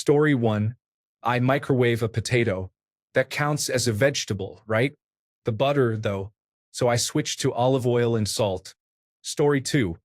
Story 1. I microwave a potato. That counts as a vegetable, right? The butter, though. So I switched to olive oil and salt. Story 2.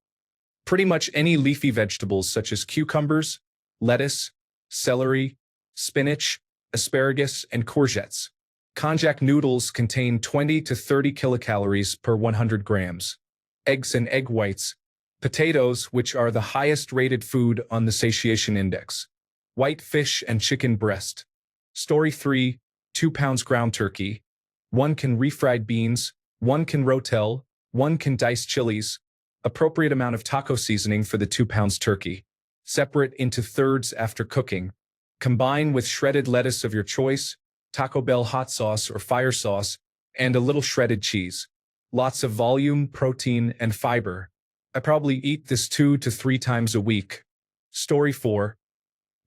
Pretty much any leafy vegetables such as cucumbers, lettuce, celery, spinach, asparagus, and courgettes. Konjac noodles contain 20 to 30 kilocalories per 100 grams. Eggs and egg whites. Potatoes, which are the highest rated food on the satiation index. White fish and chicken breast. Story 3. 2 pounds ground turkey. 1 can refried beans. 1 can rotel. 1 can diced chilies. Appropriate amount of taco seasoning for the 2 pounds turkey. Separate into thirds after cooking. Combine with shredded lettuce of your choice, Taco Bell hot sauce or fire sauce, and a little shredded cheese. Lots of volume, protein, and fiber. I probably eat this 2 to 3 times a week. Story 4.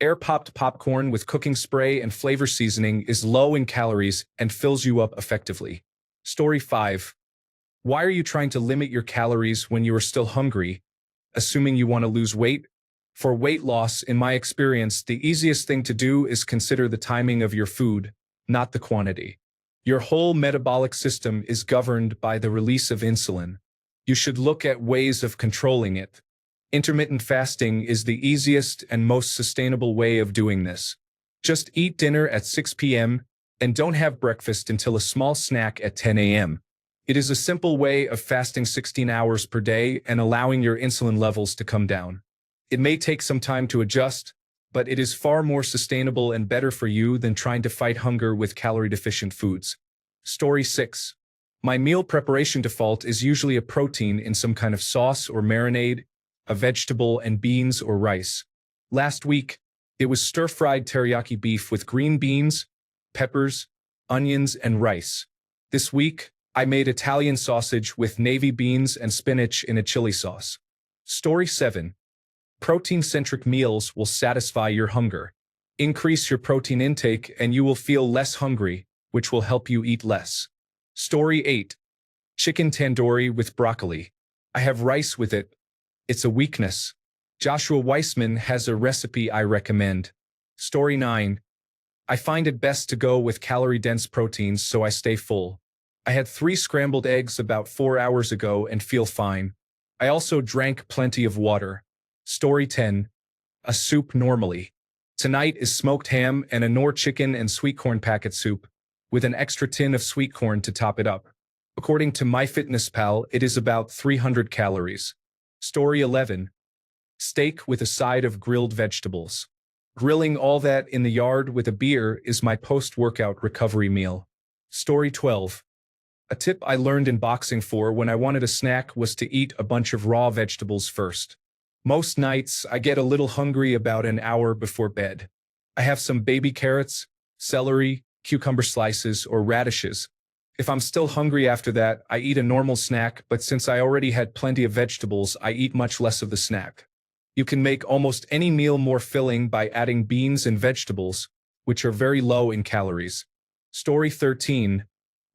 Air-popped popcorn with cooking spray and flavor seasoning is low in calories and fills you up effectively. Story 5. Why are you trying to limit your calories when you are still hungry, assuming you want to lose weight? For weight loss, in my experience, the easiest thing to do is consider the timing of your food, not the quantity. Your whole metabolic system is governed by the release of insulin. You should look at ways of controlling it. Intermittent fasting is the easiest and most sustainable way of doing this. Just eat dinner at 6 p.m. and don't have breakfast until a small snack at 10 a.m. It is a simple way of fasting 16 hours per day and allowing your insulin levels to come down. It may take some time to adjust, but it is far more sustainable and better for you than trying to fight hunger with calorie-deficient foods. Story 6. My meal preparation default is usually a protein in some kind of sauce or marinade, a vegetable, and beans or rice. Last week, it was stir-fried teriyaki beef with green beans, peppers, onions, and rice. This week, I made Italian sausage with navy beans and spinach in a chili sauce. Story 7. Protein-centric meals will satisfy your hunger. Increase your protein intake and you will feel less hungry, which will help you eat less. Story 8. Chicken tandoori with broccoli. I have rice with it. It's a weakness. Joshua Weissman has a recipe I recommend. Story 9. I find it best to go with calorie-dense proteins so I stay full. I had 3 scrambled eggs about 4 hours ago and feel fine. I also drank plenty of water. Story 10. A soup normally. Tonight is smoked ham and a Knorr chicken and sweet corn packet soup, with an extra tin of sweet corn to top it up. According to MyFitnessPal, it is about 300 calories. Story 11. Steak with a side of grilled vegetables. Grilling all that in the yard with a beer is my post-workout recovery meal. Story 12. A tip I learned in boxing when I wanted a snack was to eat a bunch of raw vegetables first. Most nights, I get a little hungry about an hour before bed. I have some baby carrots, celery, cucumber slices, or radishes. If I'm still hungry after that, I eat a normal snack, but since I already had plenty of vegetables, I eat much less of the snack. You can make almost any meal more filling by adding beans and vegetables, which are very low in calories. Story 13.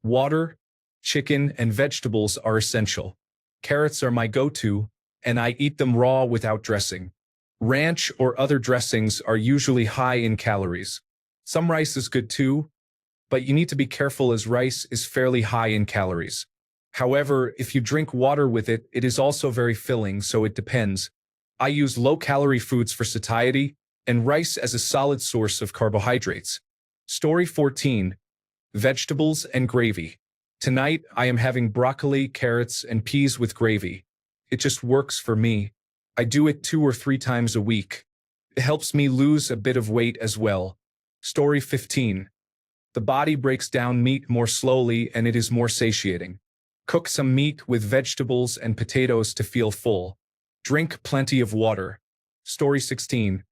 Water, chicken, and vegetables are essential. Carrots are my go-to, and I eat them raw without dressing. Ranch or other dressings are usually high in calories. Some rice is good too, but you need to be careful as rice is fairly high in calories. However, if you drink water with it, it is also very filling, so it depends. I use low-calorie foods for satiety, and rice as a solid source of carbohydrates. Story 14. Vegetables and gravy. Tonight, I am having broccoli, carrots, and peas with gravy. It just works for me. I do it 2 or 3 times a week. It helps me lose a bit of weight as well. Story 15. The body breaks down meat more slowly and it is more satiating. Cook some meat with vegetables and potatoes to feel full. Drink plenty of water. Story 16.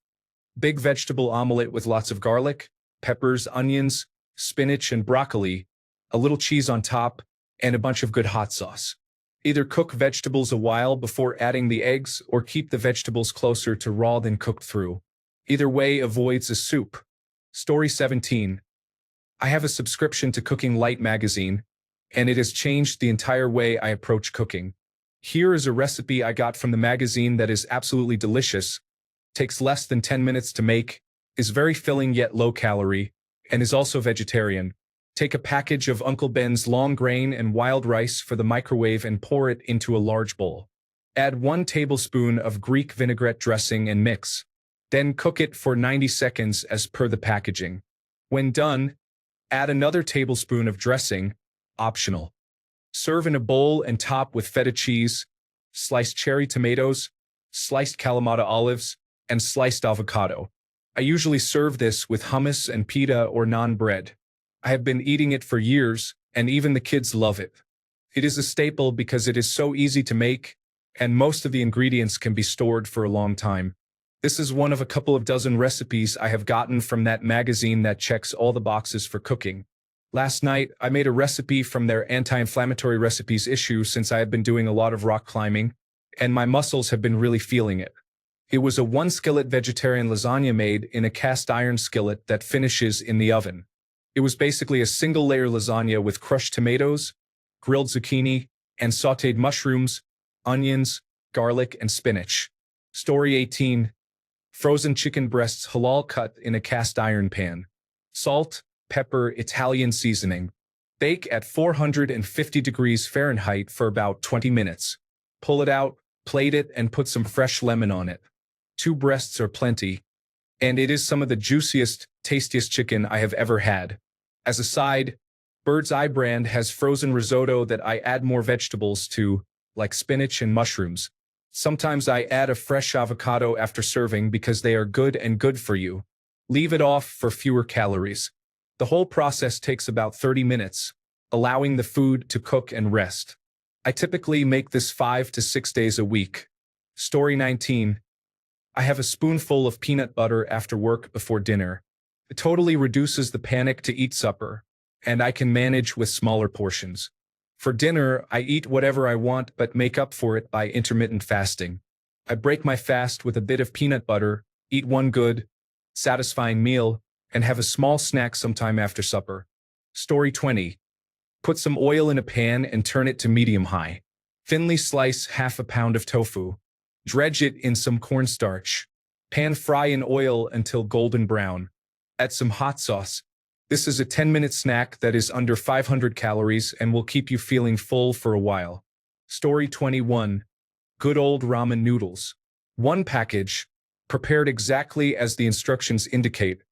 Big vegetable omelet with lots of garlic, peppers, onions, spinach, and broccoli, a little cheese on top, and a bunch of good hot sauce. Either cook vegetables a while before adding the eggs or keep the vegetables closer to raw than cooked through. Either way avoids a soup. Story 17. I have a subscription to Cooking Light magazine, and it has changed the entire way I approach cooking. Here is a recipe I got from the magazine that is absolutely delicious, takes less than 10 minutes to make, is very filling yet low calorie, and is also vegetarian. Take a package of Uncle Ben's long grain and wild rice for the microwave and pour it into a large bowl. Add 1 tablespoon of Greek vinaigrette dressing and mix. Then cook it for 90 seconds as per the packaging. When done, add another tablespoon of dressing, optional. Serve in a bowl and top with feta cheese, sliced cherry tomatoes, sliced Kalamata olives, and sliced avocado. I usually serve this with hummus and pita or naan bread. I have been eating it for years, and even the kids love it. It is a staple because it is so easy to make, and most of the ingredients can be stored for a long time. This is one of a couple of dozen recipes I have gotten from that magazine that checks all the boxes for cooking. Last night, I made a recipe from their anti-inflammatory recipes issue since I have been doing a lot of rock climbing, and my muscles have been really feeling it. It was a 1-skillet vegetarian lasagna made in a cast iron skillet that finishes in the oven. It was basically a single-layer lasagna with crushed tomatoes, grilled zucchini, and sautéed mushrooms, onions, garlic, and spinach. Story 18. Frozen chicken breasts halal cut in a cast iron pan. Salt, pepper, Italian seasoning. Bake at 450 degrees Fahrenheit for about 20 minutes. Pull it out, plate it, and put some fresh lemon on it. 2 breasts are plenty, and it is some of the juiciest, tastiest chicken I have ever had. As a side, Bird's Eye brand has frozen risotto that I add more vegetables to, like spinach and mushrooms. Sometimes I add a fresh avocado after serving because they are good and good for you. Leave it off for fewer calories. The whole process takes about 30 minutes, allowing the food to cook and rest. I typically make this 5 to 6 days a week. Story 19. I have a spoonful of peanut butter after work before dinner. It totally reduces the panic to eat supper, and I can manage with smaller portions. For dinner, I eat whatever I want but make up for it by intermittent fasting. I break my fast with a bit of peanut butter, eat one good, satisfying meal, and have a small snack sometime after supper. Story 20. Put some oil in a pan and turn it to medium-high. Thinly slice half a pound of tofu. Dredge it in some cornstarch. Pan fry in oil until golden brown. Add some hot sauce. This is a 10-minute snack that is under 500 calories and will keep you feeling full for a while. Story 21. Good old ramen noodles. 1 package, prepared exactly as the instructions indicate,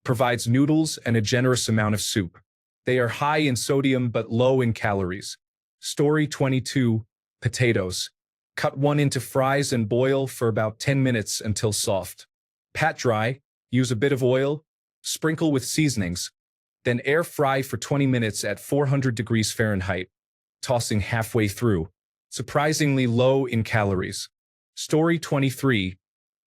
provides noodles and a generous amount of soup. They are high in sodium but low in calories. Story 22. Potatoes. Cut 1 into fries and boil for about 10 minutes until soft. Pat dry, use a bit of oil, sprinkle with seasonings, then air fry for 20 minutes at 400 degrees Fahrenheit, tossing halfway through. Surprisingly low in calories. Story 23.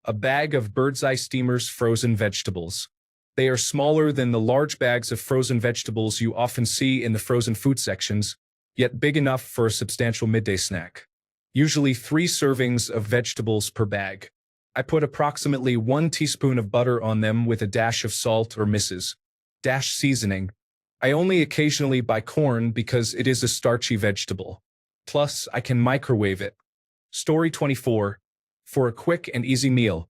A bag of Bird's Eye Steamers frozen vegetables. They are smaller than the large bags of frozen vegetables you often see in the frozen food sections, yet big enough for a substantial midday snack. Usually 3 servings of vegetables per bag. I put approximately 1 teaspoon of butter on them with a dash of salt or Mrs. Dash seasoning. I only occasionally buy corn because it is a starchy vegetable. Plus, I can microwave it. Story 24. For a quick and easy meal.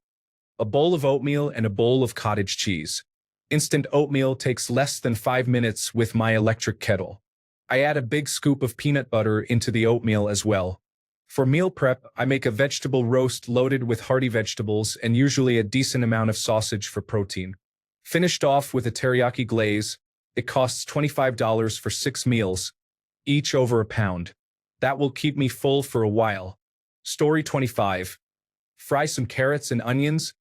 A bowl of oatmeal and a bowl of cottage cheese. Instant oatmeal takes less than 5 minutes with my electric kettle. I add a big scoop of peanut butter into the oatmeal as well. For meal prep, I make a vegetable roast loaded with hearty vegetables and usually a decent amount of sausage for protein. Finished off with a teriyaki glaze, it costs $25 for 6 meals, each over a pound. That will keep me full for a while. Story 25. Fry some carrots and onions,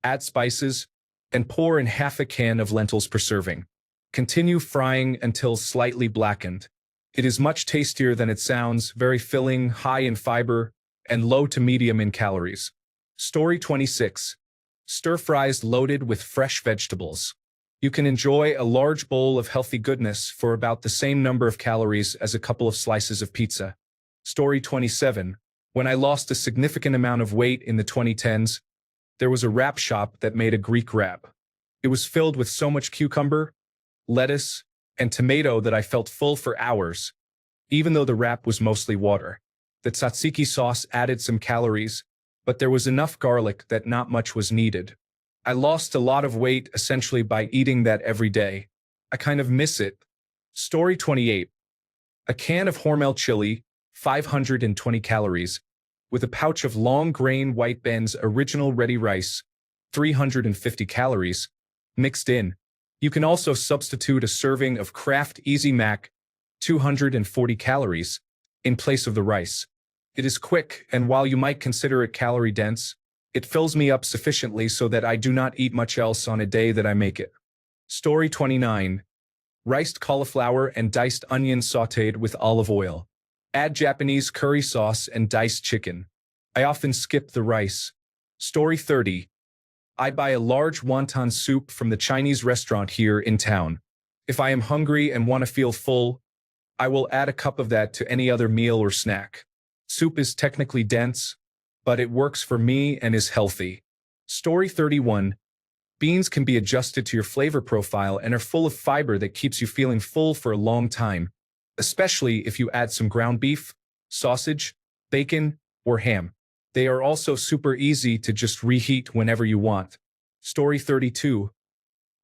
add spices, and pour in half a can of lentils per serving. Continue frying until slightly blackened. It is much tastier than it sounds, very filling, high in fiber, and low to medium in calories. Story 26. Stir fries loaded with fresh vegetables. You can enjoy a large bowl of healthy goodness for about the same number of calories as a couple of slices of pizza. Story 27. When I lost a significant amount of weight in the 2010s, there was a wrap shop that made a Greek wrap. It was filled with so much cucumber, lettuce, and tomato that I felt full for hours, even though the wrap was mostly water. The tzatziki sauce added some calories, but there was enough garlic that not much was needed. I lost a lot of weight essentially by eating that every day. I kind of miss it. Story 28. A can of Hormel chili, 520 calories, with a pouch of long-grain White Ben's original ready rice, 350 calories, mixed in. You can also substitute a serving of Kraft Easy Mac, 240 calories, in place of the rice. It is quick, and while you might consider it calorie-dense, it fills me up sufficiently so that I do not eat much else on a day that I make it. Story 29. Riced cauliflower and diced onions sautéed with olive oil. Add Japanese curry sauce and diced chicken. I often skip the rice. Story 30. I buy a large wonton soup from the Chinese restaurant here in town. If I am hungry and want to feel full, I will add a cup of that to any other meal or snack. Soup is technically dense, but it works for me and is healthy. Story 31. Beans can be adjusted to your flavor profile and are full of fiber that keeps you feeling full for a long time, especially if you add some ground beef, sausage, bacon, or ham. They are also super easy to just reheat whenever you want. Story 32.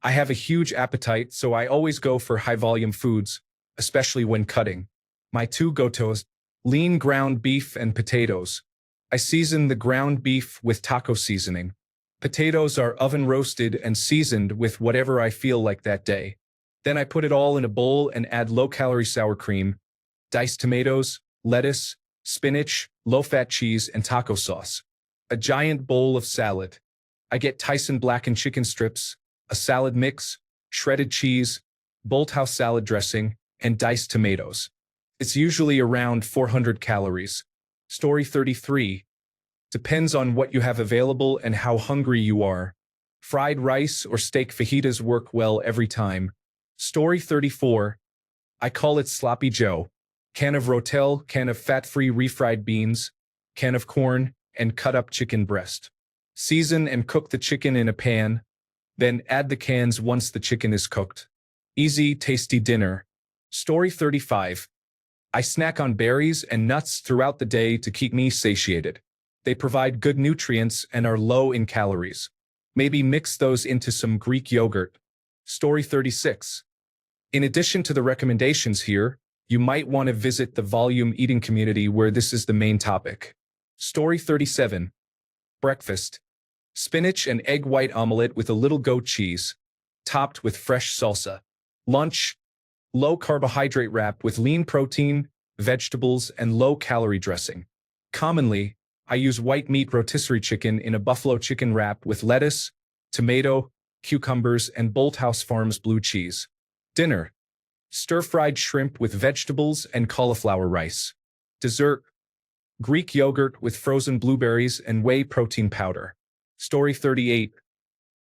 I have a huge appetite, so I always go for high-volume foods, especially when cutting. My two go-tos: lean ground beef and potatoes. I season the ground beef with taco seasoning. Potatoes are oven roasted and seasoned with whatever I feel like that day. Then I put it all in a bowl and add low-calorie sour cream, diced tomatoes, lettuce, spinach, low-fat cheese, and taco sauce. A giant bowl of salad. I get Tyson blackened chicken strips, a salad mix, shredded cheese, Bolthouse salad dressing, and diced tomatoes. It's usually around 400 calories. Story 33. Depends on what you have available and how hungry you are. Fried rice or steak fajitas work well every time. Story 34. I call it Sloppy Joe. Can of Rotel, can of fat-free refried beans, can of corn, and cut-up chicken breast. Season and cook the chicken in a pan, then add the cans once the chicken is cooked. Easy, tasty dinner. Story 35. I snack on berries and nuts throughout the day to keep me satiated. They provide good nutrients and are low in calories. Maybe mix those into some Greek yogurt. Story 36. In addition to the recommendations here, you might want to visit the volume eating community where this is the main topic. Story 37. Breakfast. Spinach and egg white omelette with a little goat cheese, topped with fresh salsa. Lunch. Low carbohydrate wrap with lean protein, vegetables, and low-calorie dressing. Commonly, I use white meat rotisserie chicken in a buffalo chicken wrap with lettuce, tomato, cucumbers, and Bolthouse Farms blue cheese. Dinner. Stir-fried shrimp with vegetables and cauliflower rice. Dessert. Greek yogurt with frozen blueberries and whey protein powder. Story 38.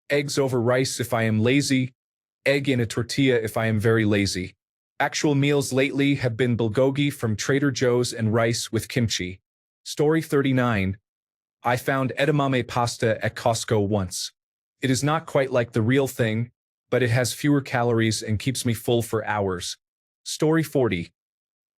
Eggs over rice if I am lazy. Egg in a tortilla if I am very lazy. Actual meals lately have been bulgogi from Trader Joe's and rice with kimchi. Story 39. I found edamame pasta at Costco once. It is not quite like the real thing, but it has fewer calories and keeps me full for hours. Story 40.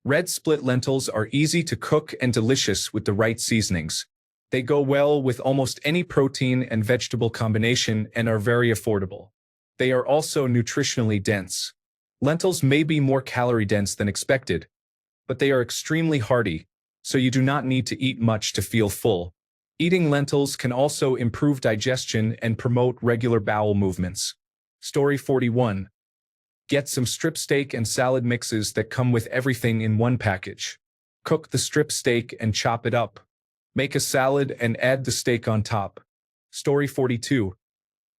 Red split lentils are easy to cook and delicious with the right seasonings. They go well with almost any protein and vegetable combination and are very affordable. They are also nutritionally dense. Lentils may be more calorie-dense than expected, but they are extremely hearty, so you do not need to eat much to feel full. Eating lentils can also improve digestion and promote regular bowel movements. Story 41. Get some strip steak and salad mixes that come with everything in one package. Cook the strip steak and chop it up. Make a salad and add the steak on top. Story 42.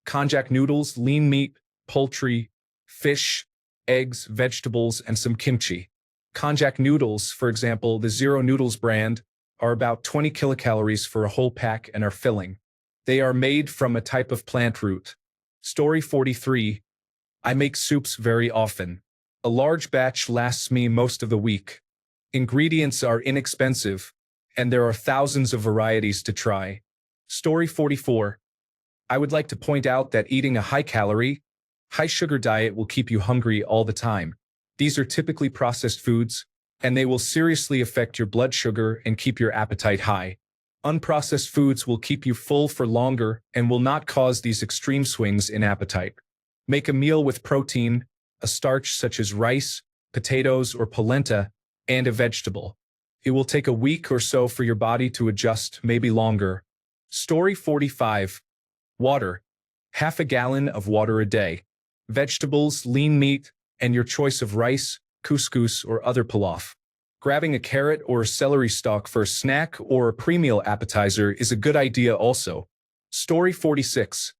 Konjac noodles, lean meat, poultry, fish, eggs, vegetables, and some kimchi. Konjac noodles, for example, the Zero Noodles brand, are about 20 kilocalories for a whole pack and are filling. They are made from a type of plant root. Story 43. I make soups very often. A large batch lasts me most of the week. Ingredients are inexpensive, and there are thousands of varieties to try. Story 44. I would like to point out that eating a high-calorie, high-sugar diet will keep you hungry all the time. These are typically processed foods, and they will seriously affect your blood sugar and keep your appetite high. Unprocessed foods will keep you full for longer and will not cause these extreme swings in appetite. Make a meal with protein, a starch such as rice, potatoes, or polenta, and a vegetable. It will take a week or so for your body to adjust, maybe longer. Story 45. Water. Half a gallon of water a day. Vegetables, lean meat, and your choice of rice, couscous, or other pilaf. Grabbing a carrot or a celery stalk for a snack or a pre-meal appetizer is a good idea also. Story 46.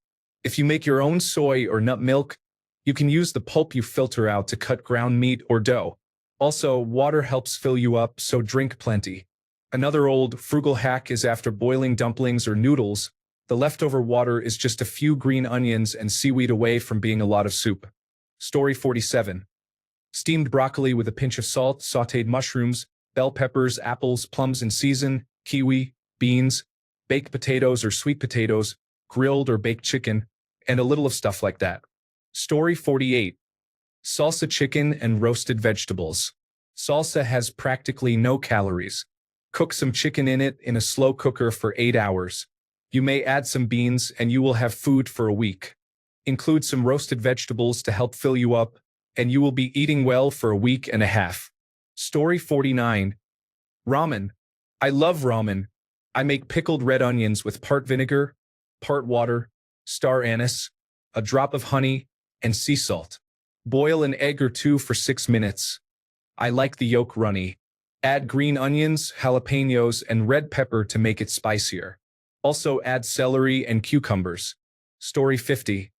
If you make your own soy or nut milk, you can use the pulp you filter out to cut ground meat or dough. Also, water helps fill you up, so drink plenty. Another old, frugal hack is after boiling dumplings or noodles, the leftover water is just a few green onions and seaweed away from being a lot of soup. Story 47. Steamed broccoli with a pinch of salt, sautéed mushrooms, bell peppers, apples, plums in season, kiwi, beans, baked potatoes or sweet potatoes, grilled or baked chicken, and a little of stuff like that. Story 48. Salsa chicken and roasted vegetables. Salsa has practically no calories. Cook some chicken in it in a slow cooker for 8 hours. You may add some beans and you will have food for a week. Include some roasted vegetables to help fill you up, and you will be eating well for a week and a half. Story 49. Ramen. I love ramen. I make pickled red onions with part vinegar, part water, star anise, a drop of honey, and sea salt. Boil an egg or two for 6 minutes. I like the yolk runny. Add green onions, jalapenos, and red pepper to make it spicier. Also add celery and cucumbers. Story 50.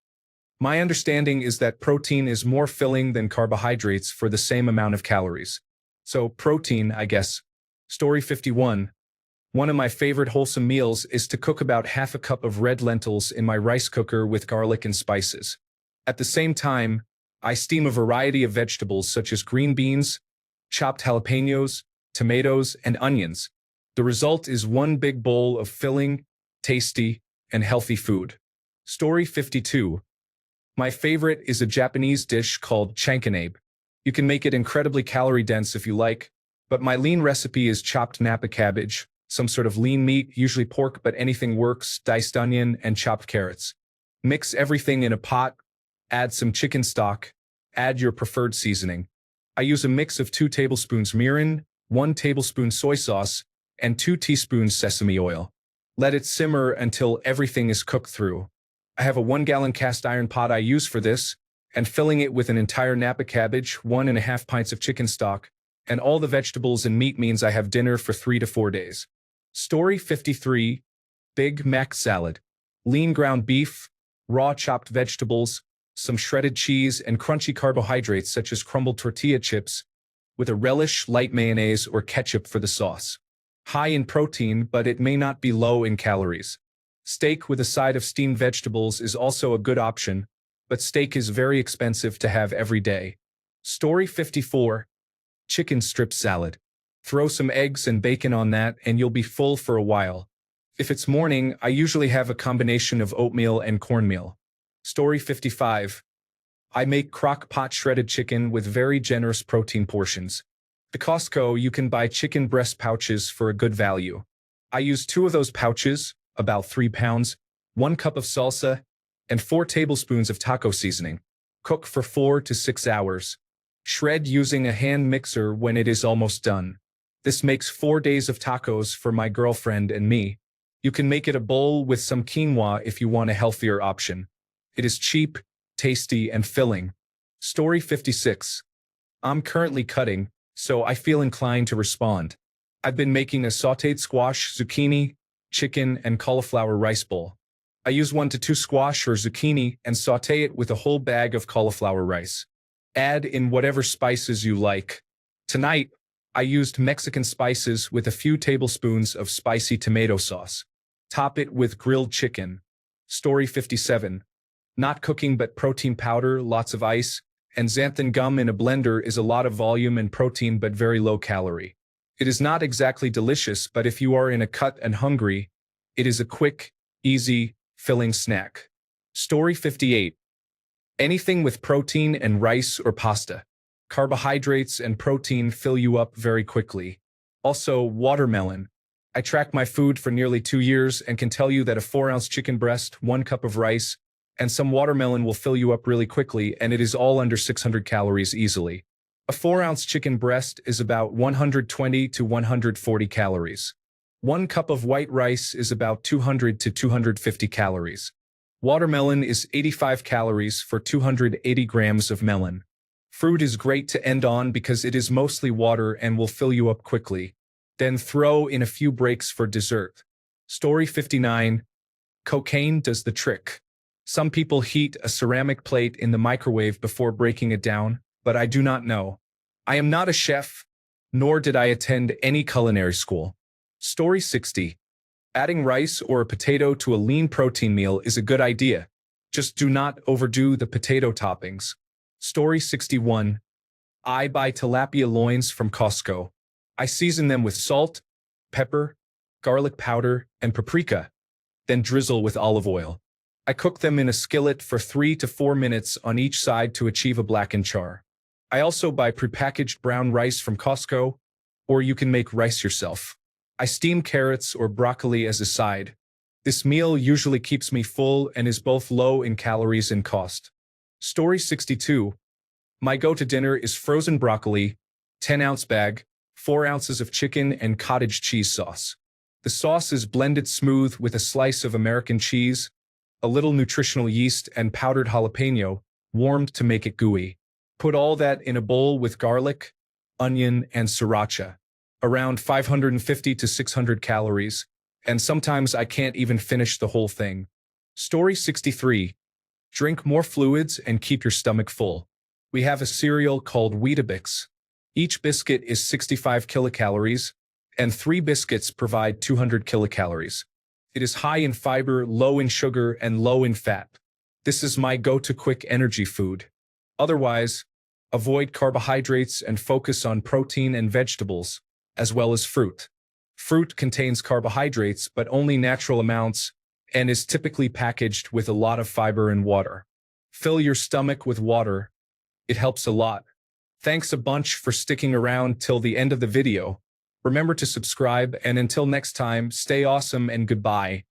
My understanding is that protein is more filling than carbohydrates for the same amount of calories. So protein, I guess. Story 51. One of my favorite wholesome meals is to cook about half a cup of red lentils in my rice cooker with garlic and spices. At the same time, I steam a variety of vegetables such as green beans, chopped jalapenos, tomatoes, and onions. The result is one big bowl of filling, tasty, and healthy food. Story 52. My favorite is a Japanese dish called chankanabe. You can make it incredibly calorie-dense if you like, but my lean recipe is chopped Napa cabbage, some sort of lean meat, usually pork, but anything works, diced onion, and chopped carrots. Mix everything in a pot, add some chicken stock, add your preferred seasoning. I use a mix of 2 tablespoons mirin, 1 tablespoon soy sauce, and 2 teaspoons sesame oil. Let it simmer until everything is cooked through. I have a 1-gallon cast iron pot I use for this, and filling it with an entire Napa cabbage, 1.5 pints of chicken stock, and all the vegetables and meat means I have dinner for 3 to 4 days. Story 53. Big Mac salad. Lean ground beef, raw chopped vegetables, some shredded cheese, and crunchy carbohydrates such as crumbled tortilla chips, with a relish, light mayonnaise, or ketchup for the sauce. High in protein, but it may not be low in calories. Steak with a side of steamed vegetables is also a good option, but steak is very expensive to have every day. Story 54. Chicken strip salad. Throw some eggs and bacon on that and you'll be full for a while. If it's morning, I usually have a combination of oatmeal and cornmeal. Story 55. I make crock pot shredded chicken with very generous protein portions. At Costco, you can buy chicken breast pouches for a good value. I use 2 of those pouches, about 3 pounds, 1 cup of salsa, and 4 tablespoons of taco seasoning. Cook for 4 to 6 hours. Shred using a hand mixer when it is almost done. This makes 4 days of tacos for my girlfriend and me. You can make it a bowl with some quinoa if you want a healthier option. It is cheap, tasty, and filling. Story 56. I'm currently cutting, so I feel inclined to respond. I've been making a sautéed squash, zucchini, chicken, and cauliflower rice bowl. I use 1 to 2 squash or zucchini and sauté it with a whole bag of cauliflower rice. Add in whatever spices you like. Tonight, I used Mexican spices with a few tablespoons of spicy tomato sauce. Top it with grilled chicken. Story 57. Not cooking but protein powder, lots of ice, and xanthan gum in a blender is a lot of volume and protein but very low calorie. It is not exactly delicious, but if you are in a cut and hungry, it is a quick, easy, filling snack. Story 58. Anything with protein and rice or pasta. Carbohydrates and protein fill you up very quickly. Also, watermelon. I track my food for nearly 2 years and can tell you that a 4-ounce chicken breast, 1 cup of rice, and some watermelon will fill you up really quickly, and it is all under 600 calories easily. A 4-ounce chicken breast is about 120 to 140 calories. 1 cup of white rice is about 200 to 250 calories. Watermelon is 85 calories for 280 grams of melon. Fruit is great to end on because it is mostly water and will fill you up quickly. Then throw in a few breaks for dessert. Story 59. Cocaine does the trick. Some people heat a ceramic plate in the microwave before breaking it down, but I do not know. I am not a chef, nor did I attend any culinary school. Story 60. Adding rice or a potato to a lean protein meal is a good idea. Just do not overdo the potato toppings. Story 61. I buy tilapia loins from Costco. I season them with salt, pepper, garlic powder, and paprika, then drizzle with olive oil. I cook them in a skillet for 3 to 4 minutes on each side to achieve a blackened char. I also buy prepackaged brown rice from Costco, or you can make rice yourself. I steam carrots or broccoli as a side. This meal usually keeps me full and is both low in calories and cost. Story 62. My go-to dinner is frozen broccoli, 10-ounce bag, 4 ounces of chicken, and cottage cheese sauce. The sauce is blended smooth with a slice of American cheese, a little nutritional yeast, and powdered jalapeno, warmed to make it gooey. Put all that in a bowl with garlic, onion, and sriracha. Around 550 to 600 calories, and sometimes I can't even finish the whole thing. Story 63. Drink more fluids and keep your stomach full. We have a cereal called Weetabix. Each biscuit is 65 kilocalories, and 3 biscuits provide 200 kilocalories. It is high in fiber, low in sugar, and low in fat. This is my go-to quick energy food. Otherwise, avoid carbohydrates and focus on protein and vegetables, as well as fruit. Fruit contains carbohydrates, but only natural amounts, and is typically packaged with a lot of fiber and water. Fill your stomach with water. It helps a lot. Thanks a bunch for sticking around till the end of the video. Remember to subscribe, and until next time, stay awesome and goodbye.